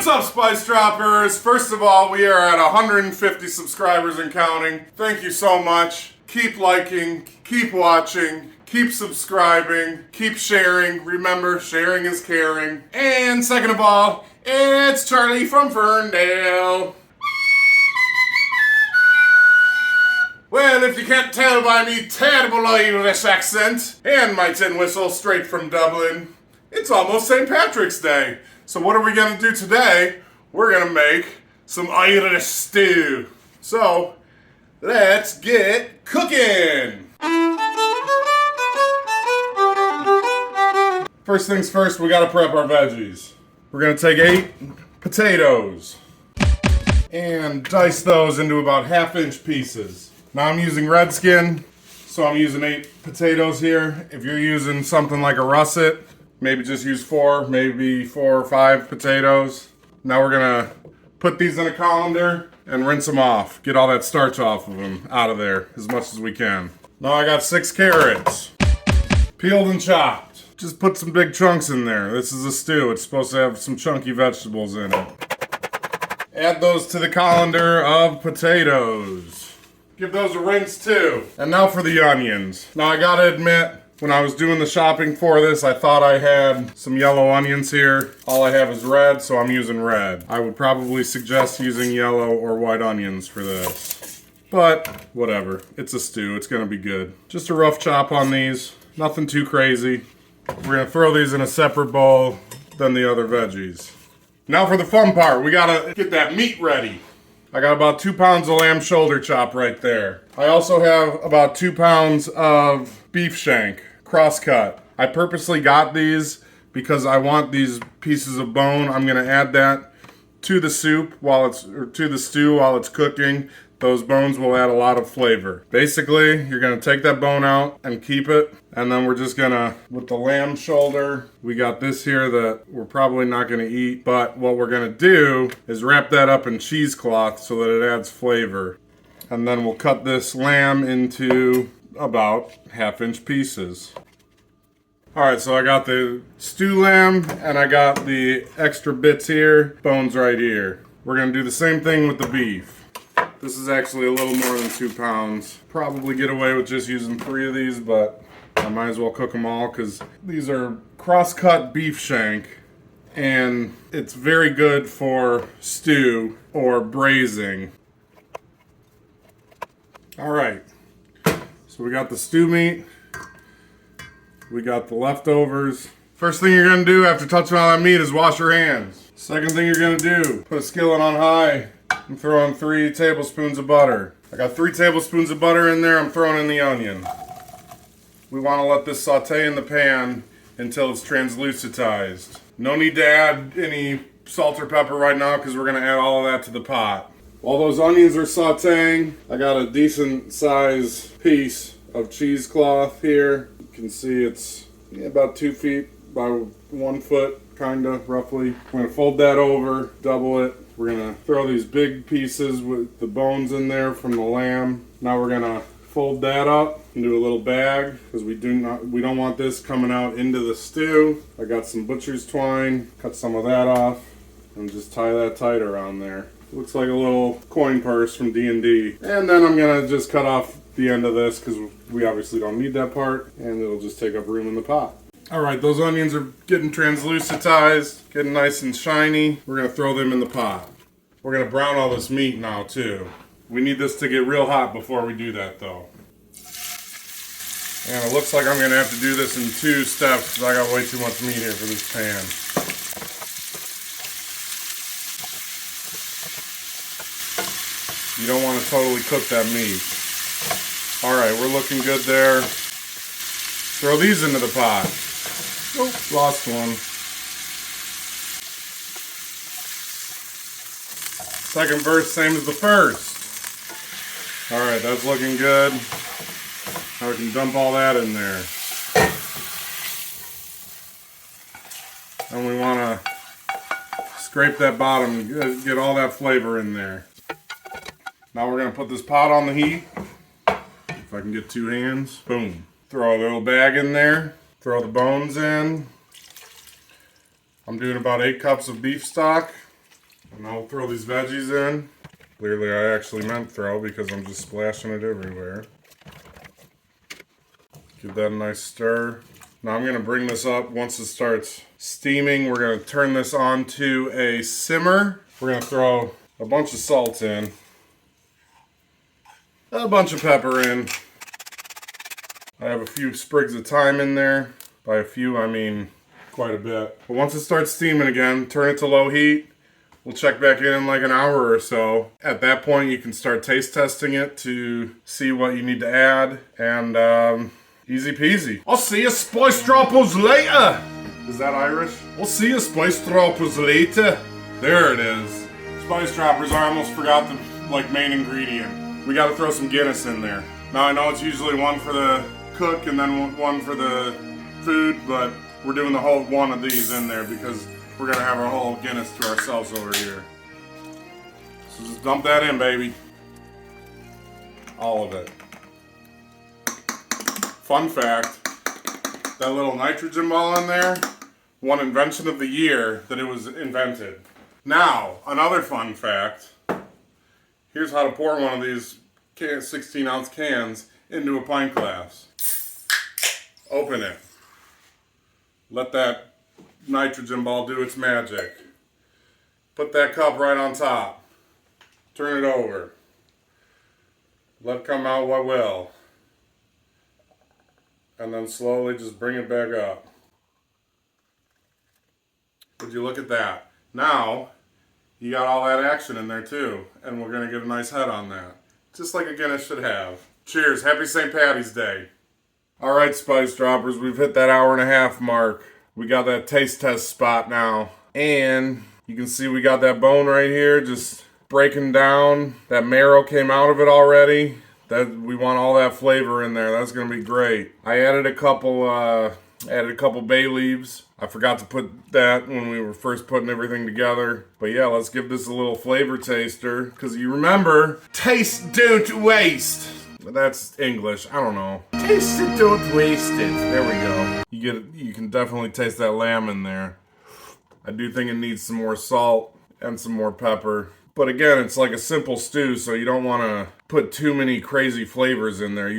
What's up, Spice Droppers? First of all, we are at 150 subscribers and counting. Thank you so much. Keep liking, keep watching, keep subscribing, keep sharing. Remember, sharing is caring. And second of all, it's Charlie from Ferndale. Well, if you can't tell by me terrible Irish accent and my tin whistle straight from Dublin, it's almost St. Patrick's Day. So what are we gonna do today? We're gonna make some Irish stew. So, let's get cooking! First things first, we gotta prep our veggies. We're gonna take 8 potatoes and dice those into about 1/2-inch pieces. Now I'm using red skin, so I'm using 8 potatoes here. If you're using something like a russet, maybe just use 4, maybe 4 or 5 potatoes. Now we're gonna put these in a colander and rinse them off. Get all that starch off of them, out of there, as much as we can. Now I got 6 carrots, peeled and chopped. Just put some big chunks in there. This is a stew. It's supposed to have some chunky vegetables in it. Add those to the colander of potatoes. Give those a rinse too. And now for the onions. Now I gotta admit, when I was doing the shopping for this, I thought I had some yellow onions here. All I have is red, so I'm using red. I would probably suggest using yellow or white onions for this. But, whatever. It's a stew. It's gonna be good. Just a rough chop on these. Nothing too crazy. We're gonna throw these in a separate bowl than the other veggies. Now for the fun part. We gotta get that meat ready. I got about 2 pounds of lamb shoulder chop right there. I also have about 2 pounds of beef shank, cross-cut. I purposely got these because I want these pieces of bone. I'm gonna add that to the soup to the stew while it's cooking. Those bones will add a lot of flavor. Basically, you're gonna take that bone out and keep it, and then we're just gonna, with the lamb shoulder, we got this here that we're probably not gonna eat, but what we're gonna do is wrap that up in cheesecloth so that it adds flavor. And then we'll cut this lamb into about 1/2-inch pieces. Alright, so I got the stew lamb and I got the extra bits here, bones right here. We're gonna do the same thing with the beef. This is actually a little more than 2 pounds. Probably get away with just using 3 of these, but I might as well cook them all because these are cross-cut beef shank and it's very good for stew or braising. Alright, so we got the stew meat, we got the leftovers. First thing you're gonna do after touching all that meat is wash your hands. Second thing you're gonna do, put a skillet on high. I'm throwing 3 tablespoons of butter. I got 3 tablespoons of butter in there. I'm throwing in the onion. We want to let this saute in the pan until it's translucitized. No need to add any salt or pepper right now because we're going to add all of that to the pot. While those onions are sauteing, I got a decent size piece of cheesecloth here. You can see it's about 2 feet by 1 foot, kind of roughly. I'm going to fold that over, double it. We're gonna throw these big pieces with the bones in there from the lamb. Now we're gonna fold that up into a little bag because we don't want this coming out into the stew. I got some butcher's twine, cut some of that off, and just tie that tight around there. Looks like a little coin purse from D&D. And then I'm gonna just cut off the end of this because we obviously don't need that part, and it'll just take up room in the pot. Alright, those onions are getting translucitized, getting nice and shiny. We're going to throw them in the pot. We're going to brown all this meat now too. We need this to get real hot before we do that though. And it looks like I'm going to have to do this in 2 steps because I got way too much meat here for this pan. You don't want to totally cook that meat. Alright, we're looking good there. Throw these into the pot. Oh, lost one. Second verse, same as the first. Alright, that's looking good. Now we can dump all that in there. And we want to scrape that bottom, get all that flavor in there. Now we're going to put this pot on the heat. If I can get 2 hands. Boom. Throw a little bag in there. Throw the bones in. I'm doing about 8 cups of beef stock. And I'll throw these veggies in. Clearly I actually meant throw because I'm just splashing it everywhere. Give that a nice stir. Now I'm going to bring this up once it starts steaming. We're going to turn this on to a simmer. We're going to throw a bunch of salt in. A bunch of pepper in. I have a few sprigs of thyme in there. By a few, I mean quite a bit. But once it starts steaming again, turn it to low heat. We'll check back in like an hour or so. At that point, you can start taste testing it to see what you need to add. And easy peasy. I'll see you spice droppers later. Is that Irish? I'll see you spice droppers later. There it is. Spice droppers, I almost forgot the main ingredient. We gotta throw some Guinness in there. Now I know it's usually one for the cook and then one for the food, but we're doing the whole one of these in there because we're gonna have our whole Guinness to ourselves over here. So just dump that in, baby. All of it. Fun fact, that little nitrogen ball in there won invention of the year that it was invented. Now, another fun fact. Here's how to pour one of these 16-ounce cans into a pint glass. Open it. Let that nitrogen ball do its magic. Put that cup right on top. Turn it over. Let it come out what will. And then slowly just bring it back up. Would you look at that? Now, you got all that action in there too. And we're going to get a nice head on that. Just like a Guinness should have. Cheers. Happy St. Patty's Day. Alright, Spice Droppers. We've hit that hour-and-a-half mark. We got that taste test spot now. And you can see we got that bone right here just breaking down. That marrow came out of it already. We want all that flavor in there. That's going to be great. I added a couple bay leaves. I forgot to put that when we were first putting everything together. But yeah, let's give this a little flavor taster. Because you remember, taste don't waste. That's English. I don't know. Taste it, don't waste it. There we go. You can definitely taste that lamb in there. I do think it needs some more salt and some more pepper. But again, it's like a simple stew, so you don't want to put too many crazy flavors in there.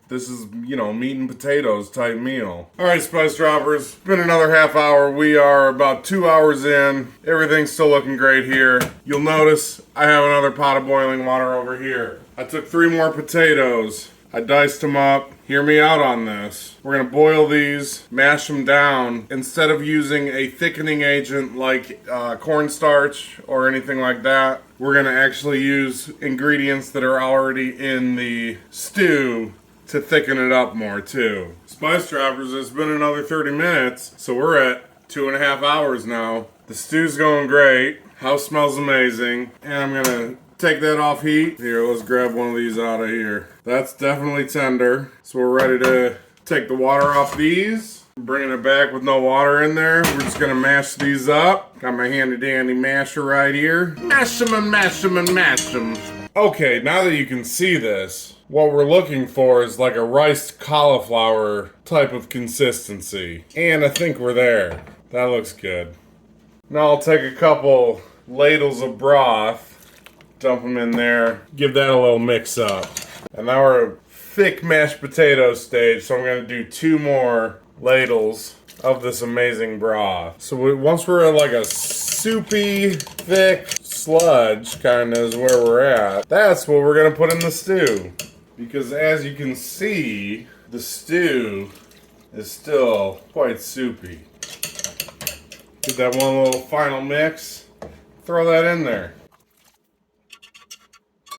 This is, meat and potatoes type meal. Alright, Spice Droppers, it's been another half hour. We are about 2 hours in. Everything's still looking great here. You'll notice I have another pot of boiling water over here. I took 3 more potatoes. I diced them up. Hear me out on this. We're going to boil these, mash them down. Instead of using a thickening agent like cornstarch or anything like that, we're going to actually use ingredients that are already in the stew to thicken it up more too. Spice Droppers, it's been another 30 minutes, so we're at 2.5 hours now. The stew's going great. House smells amazing. And I'm going to take that off heat. Here, let's grab one of these out of here. That's definitely tender. So we're ready to take the water off these. Bringing it back with no water in there. We're just gonna mash these up. Got my handy dandy masher right here. Mash them and mash them and mash them. Okay, now that you can see this, what we're looking for is like a riced cauliflower type of consistency. And I think we're there. That looks good. Now I'll take a couple ladles of broth. Dump them in there. Give that a little mix up. And now we're at thick mashed potato stage, so I'm going to do 2 more ladles of this amazing broth. So once we're at like a soupy, thick sludge, kind of is where we're at, that's what we're going to put in the stew. Because as you can see, the stew is still quite soupy. Get that one little final mix. Throw that in there.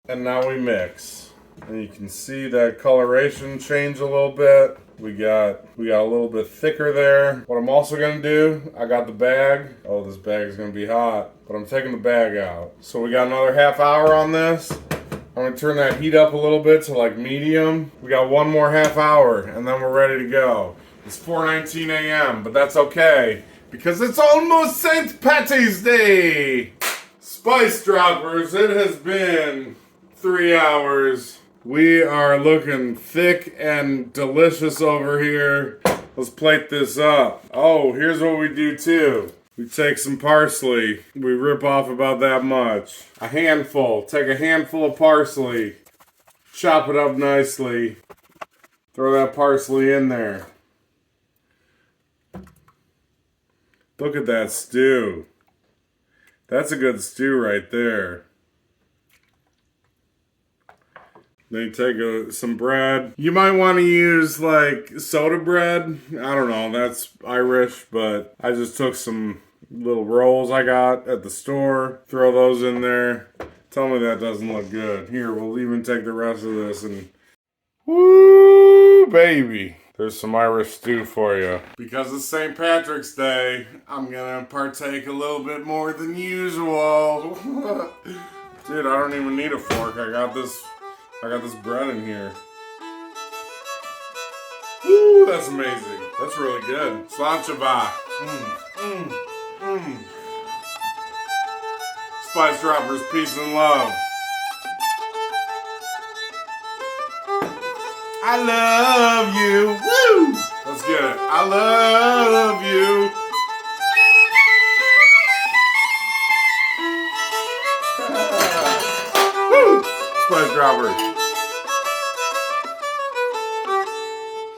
And now we mix. And you can see that coloration change a little bit. We got a little bit thicker there. What I'm also gonna do, I got the bag. Oh, this bag is gonna be hot, but I'm taking the bag out. So we got another half hour on this. I'm gonna turn that heat up a little bit to like medium. We got 1 more half hour and then we're ready to go. It's 4:19 a.m., but that's okay because it's almost St. Patty's Day. Spice Droppers, it has been 3 hours. We are looking thick and delicious over here. Let's plate this up. Oh, here's what we do too. We take some parsley. We rip off about that much. A handful. Take a handful of parsley. Chop it up nicely. Throw that parsley in there. Look at that stew. That's a good stew right there. Then you take some bread. You might want to use like soda bread. I don't know, that's Irish, but I just took some little rolls I got at the store. Throw those in there. Tell me that doesn't look good. Here, we'll even take the rest of this and... Woo, baby. There's some Irish stew for you. Because it's St. Patrick's Day, I'm gonna partake a little bit more than usual. Dude, I don't even need a fork. I got this bread in here. Woo, that's amazing. That's really good. Slanchava. Spice Droppers, peace and love. I love you. Woo! Let's get it. I love you. Woo! Spice Droppers.